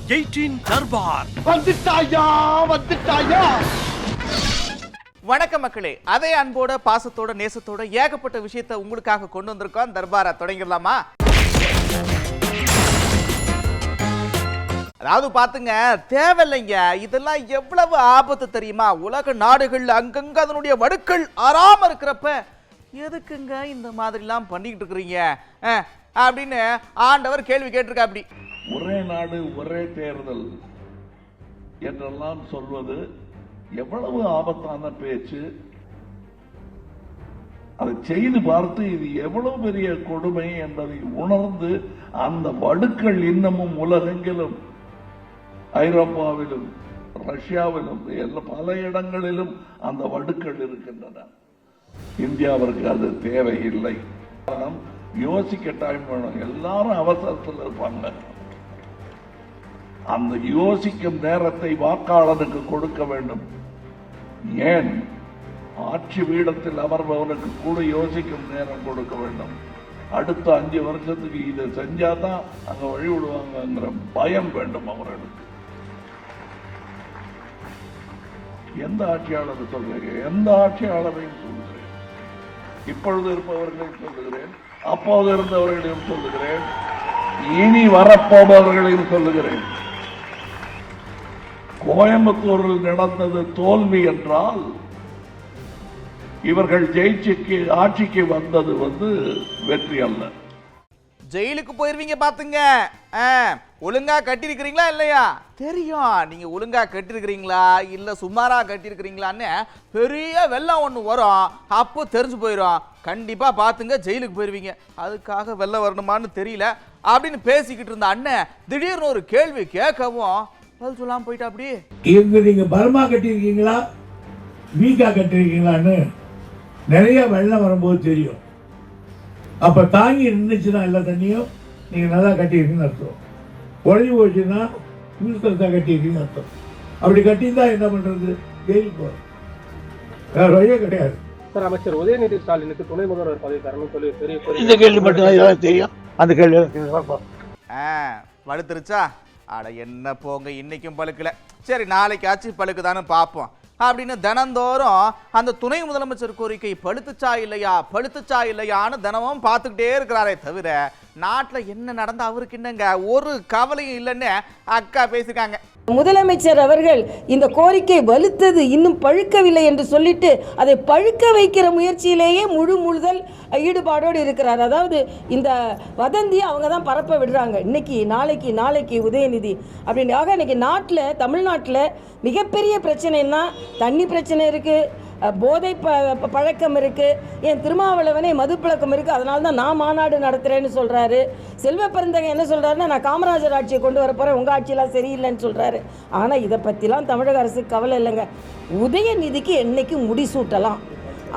18 தர்பார் வந்துட்டாயா. வணக்கம் மக்களே, அதே அன்போட பாசத்தோட நேசத்தோட ஏகப்பட்ட விஷயத்தை உங்களுக்காக கொண்டு வந்திருக்கோம். தர்பாரா தொடங்கிடலாமா? அதாவது பாத்துங்க, தேவையில்லைங்க, இதெல்லாம் எவ்வளவு ஆபத்து தெரியுமா? உலக நாடுகள் அங்கங்க அதனுடைய வடுக்கள் ஆறாம இருக்கிறப்ப எதுக்குங்க இந்த மாதிரிலாம் பண்ணிக்கிட்டு இருக்கிறீங்க அப்படின்னு ஆண்டவர் கேள்வி கேட்டிருக்கா. அப்படி ஒரே நாடு ஒரே தேர்தல் என்றெல்லாம் சொல்வது எவ்வளவு ஆபத்தான பேச்சு. அதை செய்து பார்த்து இது எவ்வளவு பெரிய கொடுமை என்பதை உணர்ந்து அந்த வடுக்கள் இன்னமும் உலகெங்கிலும், ஐரோப்பாவிலும் ரஷ்யாவிலும் பல இடங்களிலும் அந்த வடுக்கள் இருக்கின்றன. இந்தியாவிற்கு அது தேவையில்லை. காரணம், யோசிக்க டைம் வேணும். எல்லாரும் அவசரத்தில் இருப்பாங்க. அந்த யோசிக்கும் நேரத்தை வாக்காளனுக்கு கொடுக்க வேண்டும். ஏன் ஆட்சி பீடத்தில் அமர்பவனுக்கு கூட யோசிக்கும் நேரம் கொடுக்க வேண்டும். அடுத்த 5 வருஷத்துக்கு இதை செஞ்சாதான் அங்க வழி விடுவாங்கிற பயம் வேண்டும் அவர்களுக்கு. எந்த ஆட்சியாளர் சொல்றீங்க? எந்த ஆட்சியாளரையும் சொல்லுகிறேன், இப்பொழுது இருப்பவர்களையும் சொல்லுகிறேன், அப்போது இருந்தவர்களையும் சொல்லுகிறேன், இனி வரப்போபவர்களையும் சொல்லுகிறேன். கோயம்புத்தூரில் நடந்தது தோல்வி என்றால் இவர்கள் ஆட்சிக்கு வந்தது வெற்றி அல்ல. ஜெயிலுக்கு போயிருவீங்க பாத்துங்க. ஒழுங்கா கட்டிருக்கிறீங்களா இல்லையா தெரியும். நீங்க ஒழுங்கா கட்டிருக்கிறீங்களா இல்ல சுமாரா கட்டிருக்கிறீங்களான்னு பெரிய வெள்ளம் ஒண்ணு வரும், அப்போ தெரிஞ்சு போயிடும். கண்டிப்பா பாத்துங்க, ஜெயிலுக்கு போயிருவீங்க. அதுக்காக வெள்ளம் வரணுமான்னு தெரியல அப்படின்னு பேசிக்கிட்டு இருந்த அண்ணன் திடீர்னு ஒரு கேள்வி கேட்கவும் பதில் சொல்லாம போயிட்டா. அப்படி இங்க நீங்க பலமா கட்டிருக்கீங்களா வீக்கா கட்டிருக்கீங்களான்னு நிறைய வெள்ளம் வரும்போது தெரியும். அப்ப தாங்கி நின்றுச்சுன்னா எல்லா தண்ணியும் நீங்க நல்லா கட்டியிருக்கீங்கன்னு அர்த்தம். உடஞ்சி போச்சுன்னா புதுசா கட்டியிருக்கீங்கன்னு அர்த்தம். அப்படி கட்டியிருந்தா என்ன பண்றது? ஜெயிலுக்கு போறோம், வேற வழியே கிடையாது. சார், அமைச்சர் உதயநிதி ஸ்டாலினுக்கு துணை முதல்வர் பதவி தரணும்னு சொல்லி பெரிய இந்த கேள்வி மட்டும் தெரியும். அந்த கேள்வி வலுத்துருச்சா? அட என்ன போங்க, இன்னைக்கும் பழுக்கல, சரி நாளைக்கு ஆச்சு பழுக்குதான்னு பார்ப்போம் அப்படின்னு தினந்தோறும் அந்த துணை முதலமைச்சர் கோரிக்கை பழுத்துச்சா இல்லையான்னு தினமும் பார்த்துக்கிட்டே இருக்கிறாரே தவிர நாட்டில் என்ன நடந்த அவருக்கு என்னங்க ஒரு கவலையும் இல்லைன்னு அக்கா பேசிருக்காங்க. முதலமைச்சர் அவர்கள் இந்த கோரிக்கை வலுத்தது இன்னும் பழுக்கவில்லை என்று சொல்லிட்டு அதை பழுக்க வைக்கிற முயற்சியிலேயே முழுதல் ஈடுபாடோடு இருக்கிறார். அதாவது இந்த வதந்தியை அவங்க தான் பரப்ப விடுறாங்க. இன்னைக்கு நாளைக்கு உதயநிதி அப்படின்னு. ஆக இன்னைக்கு தமிழ்நாட்டில் மிகப்பெரிய பிரச்சனைன்னா தண்ணி பிரச்சனை இருக்குது, போதை பழக்கம் இருக்குது, என் திருமாவளவனே மது பழக்கம் இருக்குது, அதனால தான் நான் மாநாடு நடத்துகிறேன்னு சொல்கிறாரு. செல்வ பெருந்தகை என்ன சொல்கிறாருன்னா, நான் காமராஜர் ஆட்சியை கொண்டு வர போகிறேன், உங்கள் ஆட்சியெல்லாம் சரியில்லைன்னு சொல்கிறாரு. ஆனால் இதை பற்றிலாம் தமிழக அரசுக்கு கவலை இல்லைங்க. உதயநிதிக்கு என்னைக்கு முடிசூட்டலாம்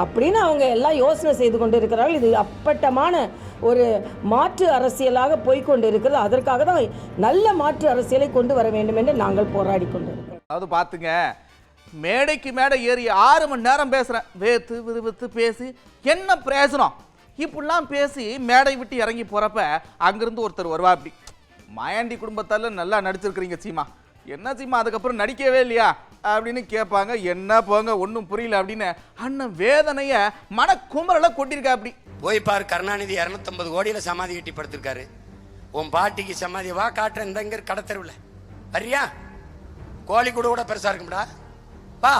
அப்படின்னு அவங்க எல்லாம் யோசனை செய்து கொண்டு இருக்கிறார்கள். இது அப்பட்டமான ஒரு மாற்று அரசியலாக போய்கொண்டு இருக்கிறது. அதற்காக தான் நல்ல மாற்று அரசியலை கொண்டு வர வேண்டும் என்று நாங்கள் போராடி கொண்டு இருக்கிறோம். அதாவது பார்த்துங்க, மேடைக்கு மேடை ஏறி 6 மணி நேரம் பேசுகிறேன், வேத்து விறுவித்து பேசி என்ன பிரயோஜனம்? இப்படிலாம் பேசி மேடை விட்டு இறங்கி போகிறப்ப அங்கேருந்து ஒருத்தர் வருவா. அப்படி மாயாண்டி குடும்பத்தால் நல்லா நடிச்சிருக்கிறீங்க சீமா, என்ன சீமா அதுக்கப்புறம் நடிக்கவே இல்லையா அப்படின்னு கேட்பாங்க. என்ன போங்க ஒன்றும் புரியல அப்படின்னு அண்ணன் வேதனையை மனக்குமரலை கொட்டியிருக்கா. அப்படி போய் பாரு, கருணாநிதி 250 கோடியில் சமாதி கட்டி படுத்திருக்காரு. உன் பாட்டிக்கு சமாதி வா காட்டுறேன், இந்த இங்கே கடத்தருவில் வரியா? கோழி கூட பெருசாக இருக்கும்டா, வா.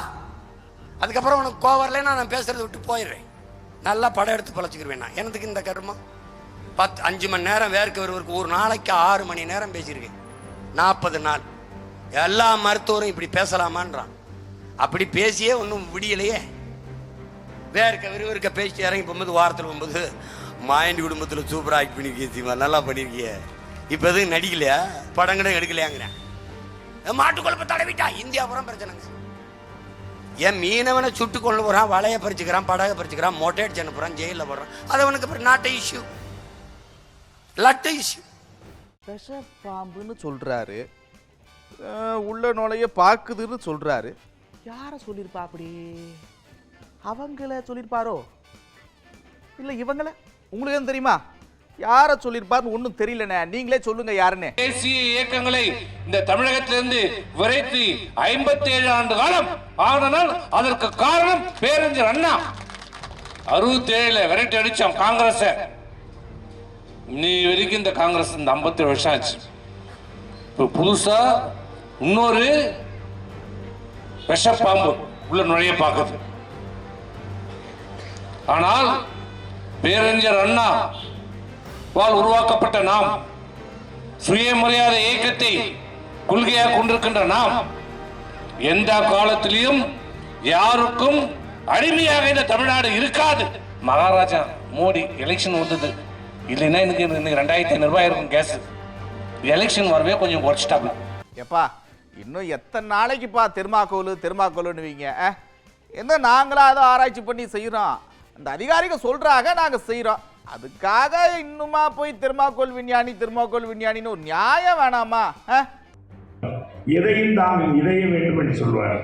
அதுக்கப்புறம் உனக்கு கோவரில் நான் பேசுறதை விட்டு போயிடுறேன். நல்லா படம் எடுத்து பழச்சிக்கிருவேன். நான் எனக்கு இந்த கருமம் 5 மணி நேரம் வேர்க்க வருவருக்கு ஒரு நாளைக்கு 6 மணி நேரம் பேசியிருக்கேன். 40 நாள். எல்லா மருத்துவரும் இப்படி பேசலாமான்றான். அப்படி பேசியே ஒன்றும் விடியலையே. வேர்க்க விறுவிறுக்க பேசிட்டு இறங்கி போகும்போது வாரத்தில் 9 மாயண்டி குடும்பத்தில் சூப்பராக ஆக்ட் பண்ணியிருக்கீங்க, நல்லா பண்ணியிருக்கிய. இப்போ எதுவும் நடிக்கலையா, படங்களும் எடுக்கலையாங்கிறேன். மாட்டு குழப்ப தடவிட்டா இந்தியா புறம் பிரச்சனைங்க. என் மீனவனை சுட்டு கொண்டு போறான், வலைய பறிச்சுக்கிறான், படகை பறிச்சுக்கிறான், மொட்டை அடிச்சு அனுப்புறான், ஜெயிலில் போடுறான். அது அவனுக்கு அப்புறம் நாட்டு இஷ்யூ, லட்டு இஷ்யூ. விஷ பாம்புன்னு சொல்றாரு, உள்ள நுழைய பார்க்குதுன்னு சொல்றாரு. யாரை சொல்லியிருப்பா? அப்படி அவங்கள சொல்லியிருப்பாரோ இல்லை இவங்கள? உங்களுக்கு எதுவும் தெரியுமா? யாரை சொல்லியிருப்பாருன்னு ஒன்றும் தெரியலண்ணே, நீங்களே சொல்லுங்க யாருன்னு. தேசிய இயக்கங்களை இந்த தமிழகத்திலிருந்து விரைத்து 57 ஆண்டு காலம் ஆனனால் அதற்கு காரணம் பேரறிஞர் அண்ணா. 67 விரட்டி அடிச்சோம் காங்கிரஸ. நீ வரைக்கும் இந்த காங்கிரஸ் இந்த 57 வருஷம் ஆச்சு. இப்போ புதுசா இன்னொரு விஷப்பாம்பு உள்ள நுழைய பார்க்குது. ஆனால் பேரறிஞர் அண்ணா உருவாக்கப்பட்ட நாம், சுயமரியாதை இயக்கத்தை கொள்கையாக கொண்டிருக்கின்ற நாம் எந்த காலத்திலையும் யாருக்கும் அடிமையாக இந்த தமிழ்நாடு இருக்காது. மகாராஜா மோடி எலெக்ஷன் வந்தது இல்லைன்னா இன்னைக்கு 2500 ரூபாய் இருக்கும் கேஸ். எலெக்ஷன் வரவே கொஞ்சம் குறைச்சிட்டாங்க. எப்பா இன்னும் எத்தனை நாளைக்குப்பா தெர்மாக்கோலுன்னுவீங்க? என்ன நாங்களா அதை ஆராய்ச்சி பண்ணி செய்கிறோம், அந்த அதிகாரிகள் சொல்றாங்க நாங்கள் செய்கிறோம். அதுக்காக இன்னுமா போய் தெர்மாக்கோல் விஞ்ஞானின்னு ஒரு நியாயம் வேணாமா? இதையும் தாங்க இதையும் வேண்டும் என்று சொல்வார்.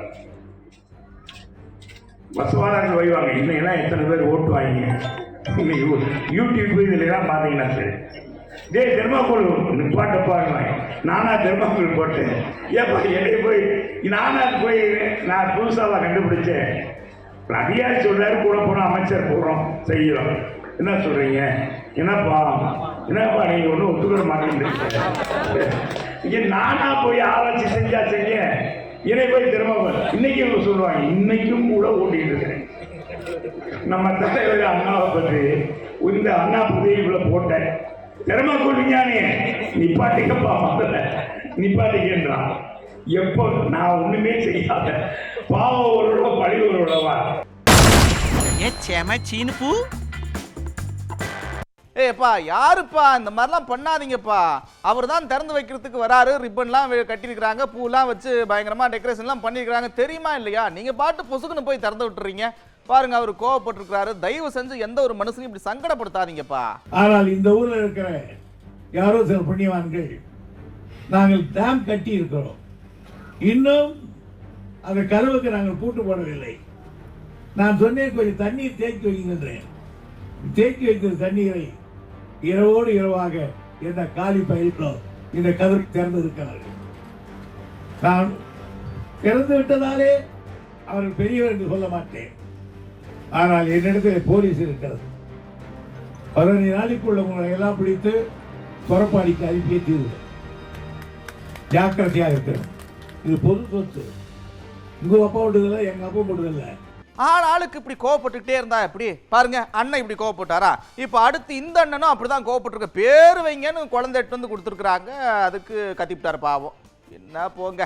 வசவாளர்கள் வைவாங்க. இன்னைக்கு எத்தனை பேர் ஓட்டு வாங்க யூடியூப் இதுலாம் பார்த்தீங்கன்னா சரி, தெர்மாக்கோல் பாட்டுப்பாங்க. நானா தெர்மாக்கோல் போட்டேன். ஏப்பா என்னை போய் நானா போய் நான் புதுசாக கண்டுபிடிச்சேன். அதிகாரி சொல்றாரு கூட போன அமைச்சர் போடுறோம் செய்யறோம். என்ன சொல்றீங்க? என்னப்பா நீங்க ஒன்றும் ஒத்துக்கிற மாட்டேங்க. இங்க நானா போய் ஆராய்ச்சி செஞ்சா செய்ய என்னை போய் தெர்மாக்கோல் இன்னைக்கு சொல்லுவாங்க. இன்னைக்கும் கூட ஓட்டிட்டு இருக்கிறேன். நம்ம தலைவர் அண்ணாவை பற்றி இந்த அண்ணா புதையில போட்டேன். தெர்மாக்கோல் விஞ்ஞானி நிப்பாட்டிக்கப்பா, முதல்ல நிப்பாட்டிக்கின்றான். எப்போ நான் ஒண்ணுமே செய்யாத பாவம் ஒரு பழி ஒரு ஏப்பா யாருப்பா இந்த மாதிரிலாம் பண்ணாதீங்கப்பா. அவர் தான் திறந்து வைக்கிறதுக்கு வராரு, ரிப்பன்லாம் கட்டியிருக்கிறாங்க, பூலாம் வச்சு பயங்கரமா டெக்கரேஷன்லாம் பண்ணியிருக்கிறாங்க, தெரியுமா இல்லையா? நீங்க பாட்டு பொசுக்குன்னு போய் திறந்து விட்டுறீங்க. பாருங்க அவர் கோவப்பட்டிருக்கிறாரு. தயவு செஞ்சு எந்த ஒரு மனுஷனையும் இப்படி சங்கடப்படுத்தாதீங்கப்பா. ஆனால் இந்த ஊர்ல இருக்கிற யாரோ சில புண்ணியவான்கள் நாங்கள் டேம் கட்டி இருக்கிறோம், இன்னும் அந்த கதவுக்கு நாங்கள் பூட்டு போடவில்லை. நான் சொன்னேன் கொஞ்சம் தண்ணீர் தேக்கி வைக்கின்றேன். தேக்கி வைத்த தண்ணீரை இரவோடு இரவாக எந்த காலி பயிர்களோ இந்த கதவு திறந்து இருக்கிறார்கள். நான் திறந்து விட்டதாலே அவர்கள் பெரியவர் என்று சொல்ல மாட்டேன். ஆனால் என்னிடத்தில் போலீஸ் இருக்கிறது. 15 நாளைக்குள்ள உங்களை எல்லாம் பிடித்து புறப்பாடிக்கு அனுப்பிய தீர்வு. ஜாக்கிரதையாக இருக்கிறது. இது பொது சொத்து. உங்க அப்பா விடுதலை, எங்க அப்பா விடுதலை. ஆளுக்கு இப்படி கோவப்பட்டுக்கிட்டே இருந்தா எப்படி? பாருங்க அண்ணன் இப்படி கோவப்பட்டாரா, இப்ப அடுத்து இந்த அண்ணனும் அப்படிதான் கோவப்பட்டிருக்க. பேரு வைங்கன்னு குழந்தை எட்டு வந்து கொடுத்துருக்குறாங்க, அதுக்கு கத்திவிட்டாரு பாவம். என்ன போங்க.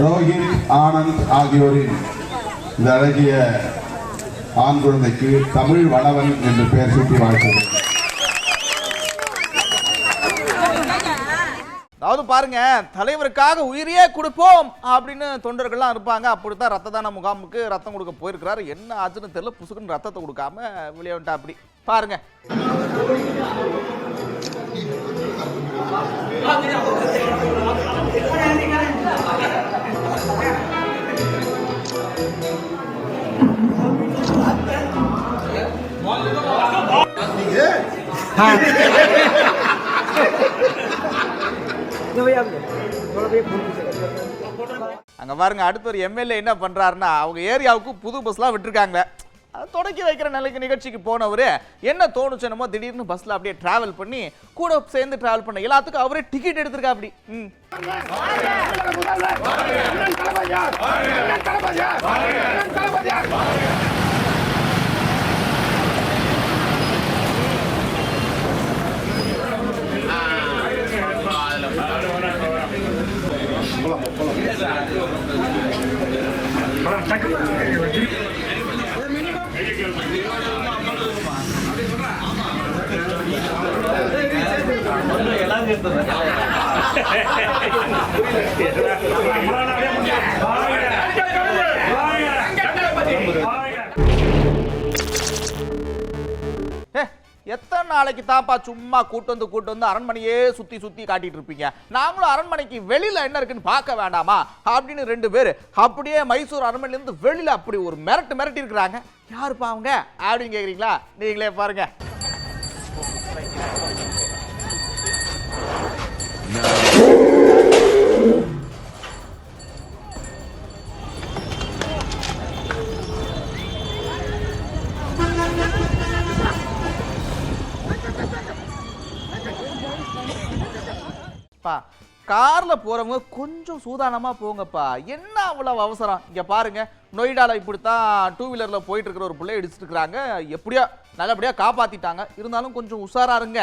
ரோஹித் ஆனந்த் ஆகியோரின் இந்த அழகிய ஆண் குழந்தைக்கு தமிழ் வளவன் என்று பெயர் சூட்டி வாழ்த்துகிறேன். அதாவது பாருங்க, தலைவருக்காக உயிரையே கொடுப்போம் அப்படின்னு தொண்டர்கள்லாம் இருப்பாங்க. அப்படித்தான் ரத்த தான முகாமுக்கு ரத்தம் கொடுக்க போயிருக்கிறாரு. என்ன ஆச்சுன்னு தெரியல, புசுக்குன்னு ரத்தத்தை கொடுக்காம விளையாண்டா. அப்படி பாருங்க. அங்க பாருங்க, அடுத்த ஒரு எம்எல்ஏ என்ன பண்றாருன்னா, அவங்க ஏரியாவுக்கு புது பஸ்லாம் விட்டுருக்காங்க. அதை தொடக்கி வைக்கிற நிகழ்ச்சிக்கு போனவர் என்ன தோணுச்சுனமோ திடீர்னு பஸ்ல அப்படியே டிராவல் பண்ணி கூட சேர்ந்து டிராவல் பண்ண எல்லாத்துக்கும் அவரே டிக்கெட் எடுத்திருக்கா. அப்படி எத்தனை நாளைக்கு தான்ப்பா சும்மா கூட்டு வந்து அரண்மனையே சுத்தி சுத்தி காட்டிட்டு இருப்பீங்க? நாங்களும் அரண்மனைக்கு வெளியில என்ன இருக்குன்னு பார்க்க வேண்டாமா அப்படின்னு 2 பேர் அப்படியே மைசூர் அரண்மனையில இருந்து வெளியில அப்படி ஒரு மிரட்டி இருக்கிறாங்க. யாருப்பா அவங்க அப்படின்னு கேக்குறீங்களா? நீங்களே பாருங்க. கார்ல போறவங்க கொஞ்சம் சூதானமா போங்கப்பா. என்ன அவ்வளவு அவசரம்? இங்க பாருங்க, நொய்டால இப்படித்தான் 2 வீலர்ல போயிட்டு இருக்கிற ஒரு பிள்ளை இடிச்சிட்டு இருக்காங்க. எப்படியா நல்லபடியா காப்பாத்திட்டாங்க. இருந்தாலும் கொஞ்சம் உஷாரா இருங்க.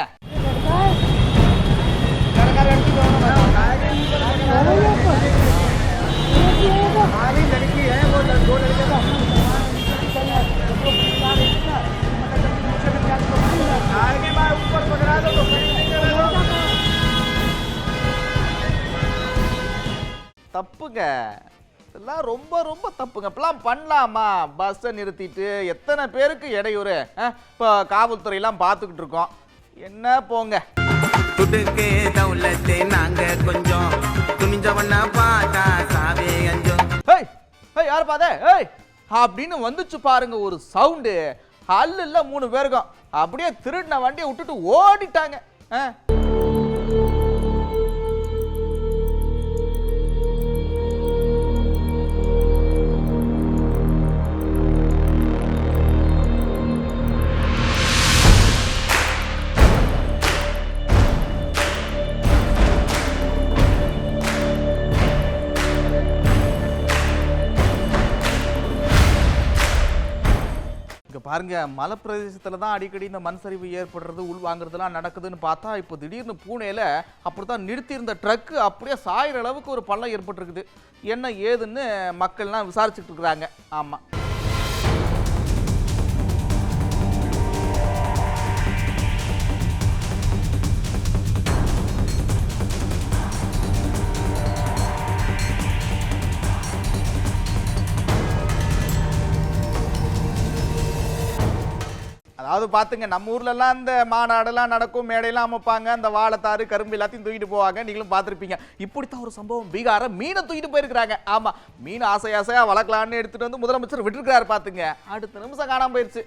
தப்புங்க, இதெல்லாம் ரொம்ப ரொம்ப தப்புங்க. இப்பெல்லாம் பண்ணலாமா? பஸ்ஸை நிறுத்திட்டு எத்தனை பேருக்கு இடையூறு. இப்போ காவல்துறையெல்லாம் பார்த்துக்கிட்டு இருக்கோம். என்ன போங்க. துடுக்கே தௌலத்தே நாங்க கொஞ்சம் துணிஞ்சவனா பாத்தா சாவே அஞ்சம். ஏய் ஏய் யார் பாதே ஏய் அப்படின்னு வந்துச்சு பாருங்க ஒரு சவுண்டு. ஹல்லுல 3 பேருக்கும் அப்படியே திருடின வண்டியை விட்டுட்டு ஓடிட்டாங்க. பாருங்க, மலை பிரதேசத்துல தான் அடிக்கடி இந்த மண் சரிவு ஏற்படுறது, உள் வாங்குறதுலாம் நடக்குதுன்னு பார்த்தா இப்போ திடீர்னு பூனேல அப்படித்தான் நிறுத்தி இருந்த ட்ரக்கு அப்படியே சாயிற அளவுக்கு ஒரு பள்ளம் ஏற்பட்டிருக்குது. என்ன ஏதுன்னு மக்கள்லாம் விசாரிச்சுட்டு இருக்கிறாங்க. ஆமா, அதாவது பார்த்துங்க, நம்ம ஊர்லலாம் இந்த மாநாடெல்லாம் நடக்கும், மேடையெல்லாம் அமைப்பாங்க, அந்த வாழைத்தாறு கரும்பு எல்லாத்தையும் தூக்கிட்டு போவாங்க. நீங்களும் பார்த்துருப்பீங்க. இப்படித்தான் ஒரு சம்பவம் பீகார மீனை தூக்கிட்டு போயிருக்கிறாங்க. ஆமா, மீன் ஆசையா வளர்க்கலான்னு எடுத்துட்டு வந்து முதலமைச்சர் விட்டுருக்காரு. பார்த்துங்க, அடுத்த நிமிஷம் காணாம போயிருச்சு.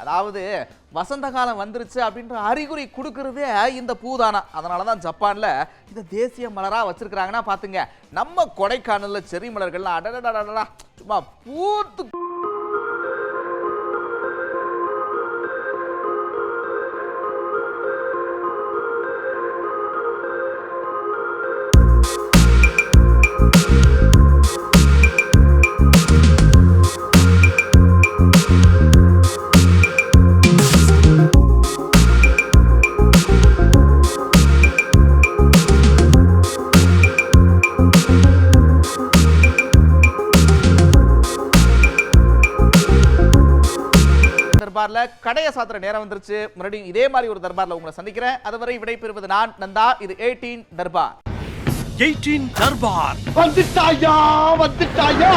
அதாவது வசந்த காலம் வந்துருச்சு அப்படின்ற அறிகுறி கொடுக்கறதே இந்த பூதானா. அதனால தான் ஜப்பான்ல இந்த தேசிய மலரா வச்சிருக்காங்கன்னா பாத்துங்க. நம்ம கொடைக்கானல்ல செர்ரி மலர்கள்லாம் அடடடடடா சும்மா பூத்து தர்பார்ல கடையை சாத்துற நேரம் வந்துருச்சு. மறுபடியும் இதே மாதிரி ஒரு தர்பார்ல உங்களை சந்திக்கிறேன். அதுவரை விடைபெறுவது நான் நந்தா. இது 18 தர்பார். 18 தர்பார் வந்துட்டாயா